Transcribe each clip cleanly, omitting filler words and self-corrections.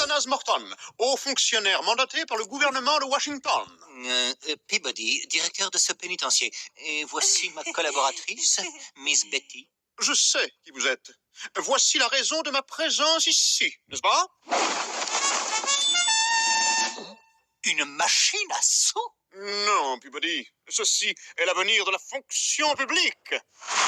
Athanase Morton, haut fonctionnaire mandaté par le gouvernement de Washington. Peabody, directeur de ce pénitencier. Et voici ma collaboratrice, Miss Betty. Je sais qui vous êtes. Voici la raison de ma présence ici, n'est-ce pas? Une machine à sous? Non, Peabody. Ceci est l'avenir de la fonction publique.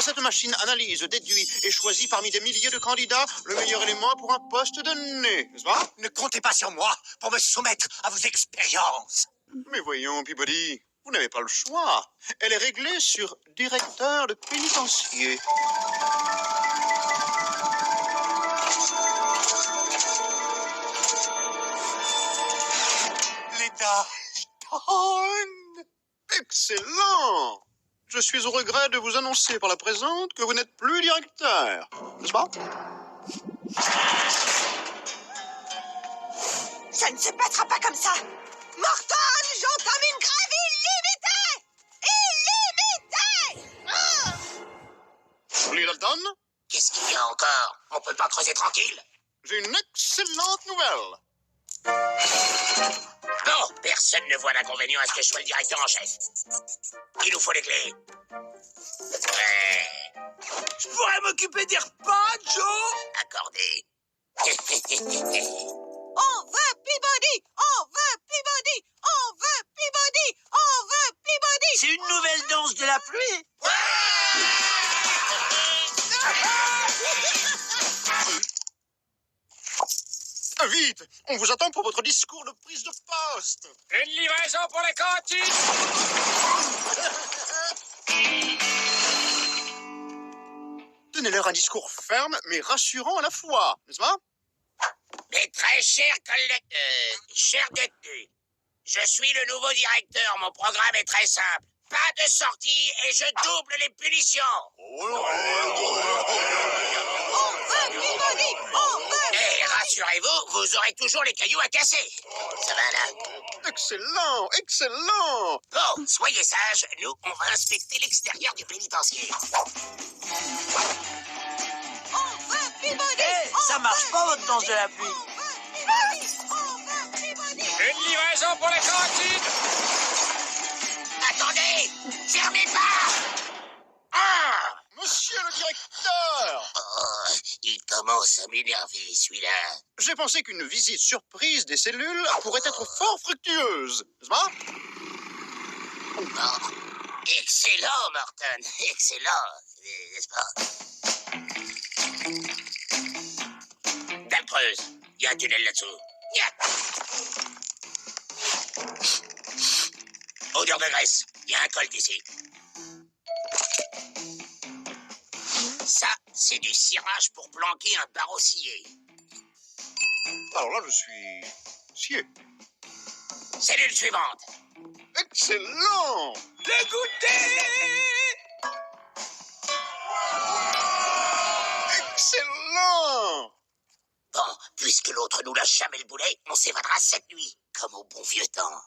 Cette machine analyse, déduit et choisit parmi des milliers de candidats le meilleur élément pour un poste donné, n'est-ce pas? Ne comptez pas sur moi pour me soumettre à vos expériences. Mais voyons, Peabody, vous n'avez pas le choix. Elle est réglée sur directeur de pénitencier. L'État donne. Excellent! Je suis au regret de vous annoncer par la présente que vous n'êtes plus directeur, n'est-ce pas? Ça ne se passera pas comme ça. Morton, j'entame une grève illimitée. Littleton, Qu'est-ce qu'il y a encore? On peut pas creuser tranquille? j'ai une excellente nouvelle. Bon, personne ne voit d'inconvénient à ce que je sois le directeur en chef. Il nous faut les clés. Ouais. Je pourrais m'occuper des repas, Joe? Accordé. On veut Peabody. On veut Peabody. On veut Peabody. On veut Peabody. C'est une nouvelle danse de la pluie? Vite, on vous attend pour votre discours de prise de poste. Une livraison pour les cantines! Donnez-leur un discours ferme mais rassurant à la fois, n'est-ce pas? Mes très chers collègues, chers détenus, je suis le nouveau directeur. Mon programme est très simple. Pas de sortie et je double les punitions. On veut Peabody. On veut. Et rassurez-vous, vous aurez toujours les cailloux à casser. Ça va là? Excellent, excellent. Bon, soyez sages, nous, on va inspecter l'extérieur du pénitencier. On veut Peabody. Ça marche pas, votre danse de la pluie. On veut Peabody. Une livraison pour les cantines! Attendez! Fermez pas! Ah! Monsieur le directeur, Oh, il commence à m'énerver, celui-là. j'ai pensé qu'une visite surprise des cellules pourrait être fort fructueuse, n'est-ce pas? Oh. Excellent, Morton. Excellent. N'est-ce pas? Dalle creuse. Il y a un tunnel là-dessous. Odeur de graisse. Il y a un colt ici. Ça, c'est du cirage pour planquer un barreau scié. Alors là, je suis scié. Cellule suivante. Excellent! Dégoûté! Excellent! Bon, puisque l'autre nous lâche jamais le boulet, on s'évadera cette nuit, comme au bon vieux temps.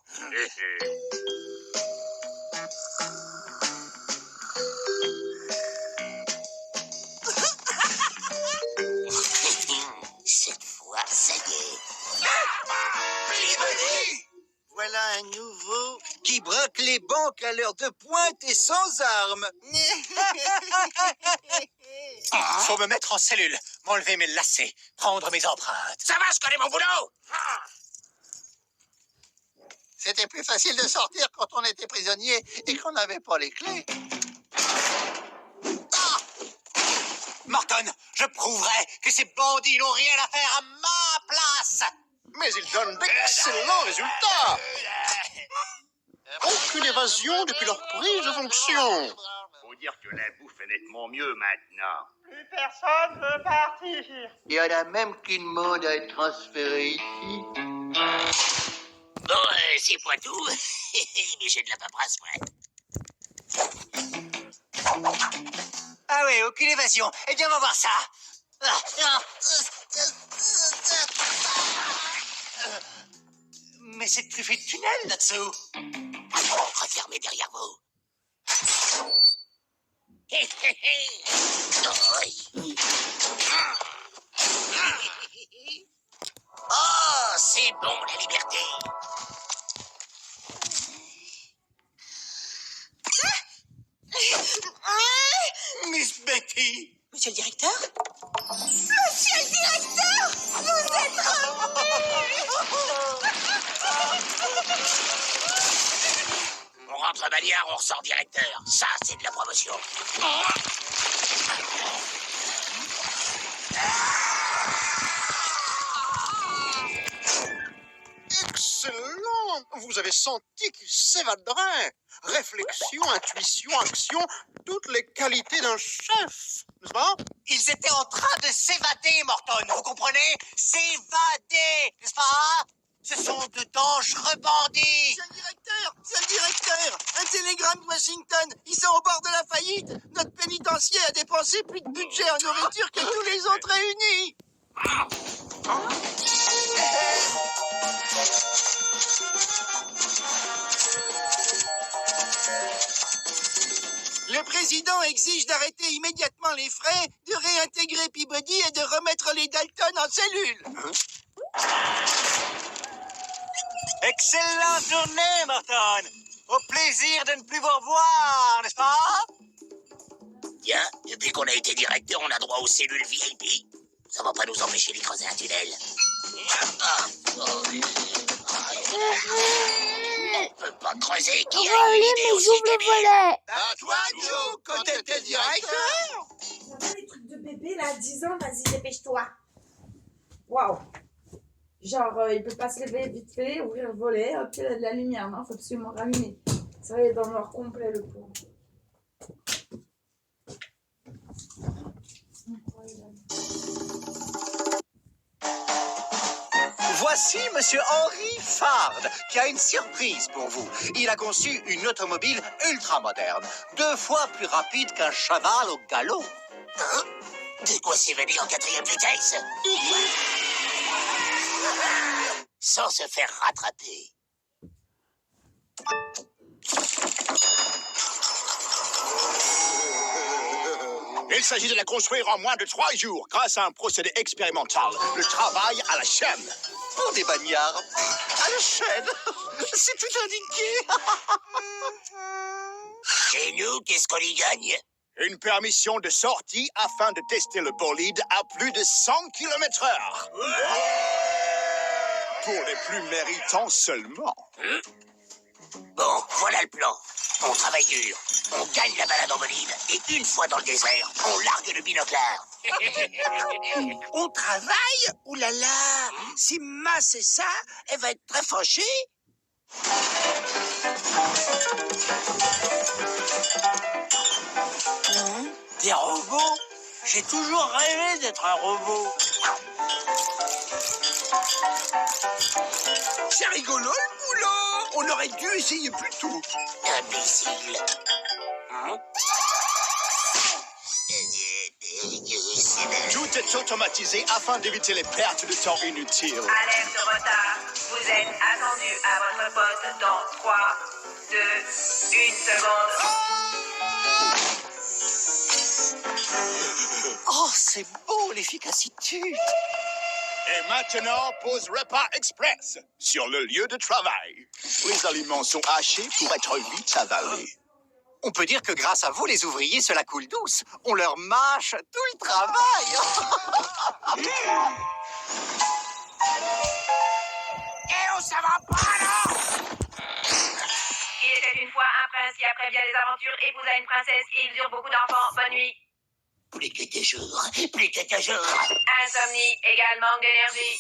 Cette fois, ça y est. Voilà un nouveau qui braque les banques à l'heure de pointe et sans armes. Faut me mettre en cellule, m'enlever mes lacets, prendre mes empreintes. Ça va, je connais mon boulot. C'était plus facile de sortir quand on était prisonnier et qu'on n'avait pas les clés. Morton, je prouverai que ces bandits n'ont rien à faire à ma place. Mais il donne d'excellents résultats! Aucune évasion depuis leur prise de fonction! Faut dire que la bouffe est nettement mieux maintenant. Plus personne veut partir. Il y en a même qui demandent à être transférés ici. Bon, c'est pas tout, mais j'ai de la paperasse, ouais. Ah ouais, aucune évasion. Eh bien, on va voir ça. Mais c'est plus fait de tunnel là-dessous. Refermez derrière vous. Oh, Bon, la liberté. Miss Betty. Monsieur le directeur? Monsieur le directeur! Vous êtes On rentre bagnard, on ressort directeur. Ça, c'est de la promotion. Excellent! Vous avez senti qu'il s'évaderait. Réflexion, intuition, action, toutes les qualités d'un chef, n'est-ce pas? Ils étaient en train de s'évader, Morton, vous comprenez? S'évader, n'est-ce pas? Ce sont de dangereux bandits. C'est le directeur! Un télégramme de Washington! Ils sont au bord de la faillite! Notre pénitencier a dépensé plus de budget en nourriture que tous les autres réunis! Le président exige d'arrêter immédiatement les frais, de réintégrer Peabody et de remettre les Dalton en cellule. Excellente journée, Morton. Au plaisir de ne plus vous revoir, n'est-ce pas? Tiens, depuis qu'on a été directeur, on a droit aux cellules VIP. Ça va pas nous empêcher d'y creuser un tunnel. On peut pas creuser qui a eu Relais, l'idée mais aussi j'ouvre le débile. volet. À toi, Joe, quand t'étais directeur! Ça va les trucs de bébé là, 10 ans, vas-y, dépêche-toi. Waouh. Genre, il peut pas se lever vite fait, ouvrir le volet, hop, il y a de la lumière, non, faut absolument rallumer. Ça va, il est dans le noir complet, le pauvre. Voici Monsieur Henry Fard, qui a une surprise pour vous. Il a conçu une automobile ultra moderne, 2 fois plus rapide qu'un cheval au galop. Hein? De quoi s'évader en 4e vitesse? Sans se faire rattraper. Il s'agit de la construire en moins de 3 jours grâce à un procédé expérimental, le travail à la chaîne. Pour des bagnards, à la chaîne, c'est tout indiqué. Chez nous, qu'est-ce qu'on y gagne? Une permission de sortie afin de tester le bolide à plus de 100 km/h. Pour les plus méritants seulement. Bon, voilà le plan. On travaille dur, on gagne la balade en bolide, et une fois dans le désert, on largue le binoclard. On travaille? Ouh là là! Si Ma c'est ça, elle va être très fâchée. Des robots? J'ai toujours rêvé d'être un robot. C'est rigolo le boulot! On aurait dû essayer plus tôt. Imbécile. Hein? Tout est automatisé afin d'éviter les pertes de temps inutiles. Alerte de retard. Vous êtes attendu à votre poste dans 3, 2, 1 seconde. Oh, c'est beau l'efficacité. Et maintenant, pause repas express sur le lieu de travail. Les aliments sont hachés pour être vite avalés. On peut dire que grâce à vous, les ouvriers, cela coule douce. On leur mâche tout le travail. Eh oh, ça va pas, là! Il était une fois un prince qui, après bien des aventures, épousa une princesse et ils eurent beaucoup d'enfants. Bonne nuit. Plus que 2 jours, plus que 2 jours. Insomnie égale manque d'énergie.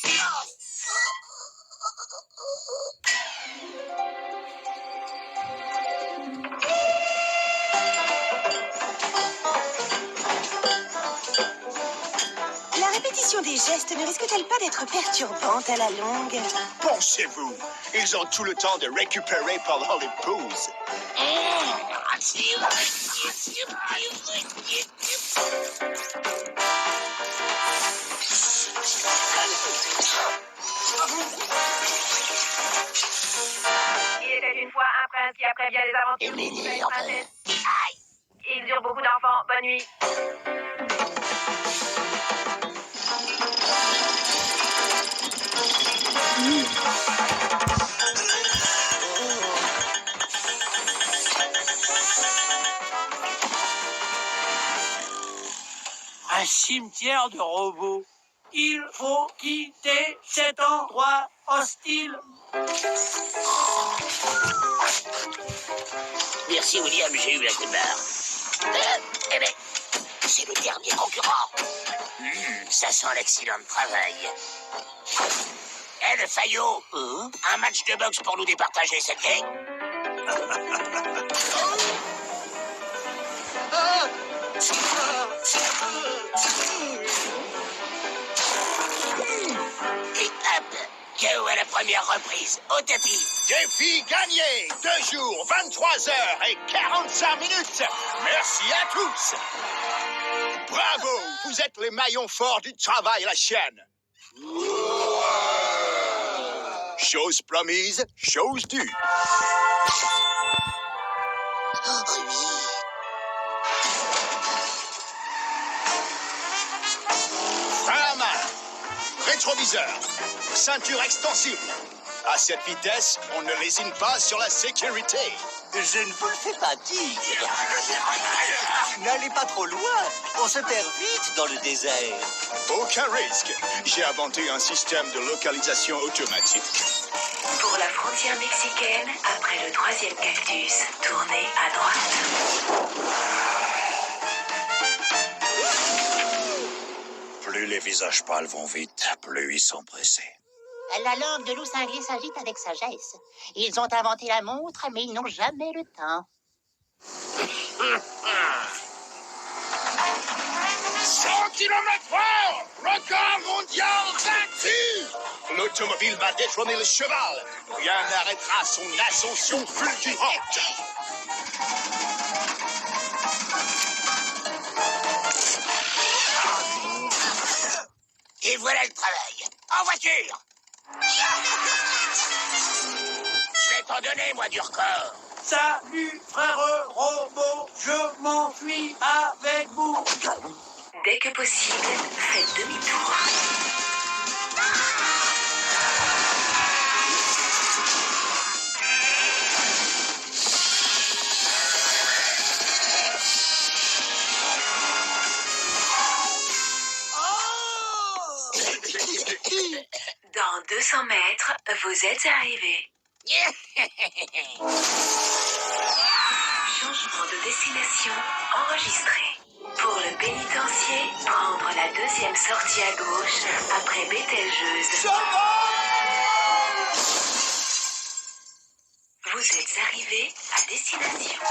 La répétition des gestes ne risque-t-elle pas d'être perturbante à la longue? Pensez-vous, ils ont tout le temps de récupérer pendant les pauses. Il était une fois un prince qui, après bien des aventures, épousa une princesse. Ils eurent beaucoup d'enfants. Bonne nuit. cimetière de robots. Il faut quitter cet endroit hostile. Merci, William, j'ai eu la coup de barre. Eh ben, c'est le dernier concurrent. Ça sent l'accident de travail. Eh, le Fayot, un match de boxe pour nous départager cette gang? Et hop, KO à la première reprise, au tapis. Défi gagné. 2 jours, 23 heures et 45 minutes. Merci à tous. Bravo, vous êtes les maillons forts du travail à la chaîne. Chose promise, chose due. Frein à main, rétroviseur, ceinture extensible. À cette vitesse, on ne lésine pas sur la sécurité. Je ne vous le fais pas dire. N'allez pas trop loin, on se perd vite dans le désert. Aucun risque. J'ai inventé un système de localisation automatique. Pour la frontière mexicaine, après le 3e cactus, tournez à droite. Plus les visages pâles vont vite, plus ils sont pressés. La langue de loup cinglé s'agite avec sagesse. Ils ont inventé la montre, mais ils n'ont jamais le temps. 100 km/h! Record mondial battu! L'automobile va détrôner le cheval. Rien n'arrêtera son ascension fulgurante. Et voilà le travail. En voiture! Je vais t'en donner, moi, du record. Salut, frère robot, je m'enfuis avec vous. Dès que possible, faites demi-tour. Dans 200 mètres, vous êtes arrivé. Changement de destination enregistré. Pour le pénitencier, prendre la 2e sortie à gauche après Bételgeuse. Vous êtes arrivé à destination.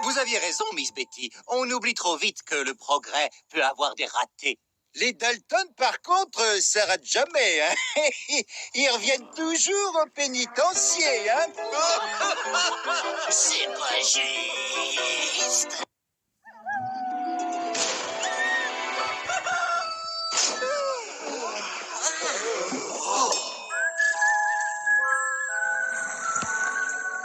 Vous aviez raison, Miss Betty. On oublie trop vite que le progrès peut avoir des ratés. Les Dalton, par contre, s'arrêtent jamais, hein. Ils reviennent toujours au pénitencier, hein. C'est pas juste.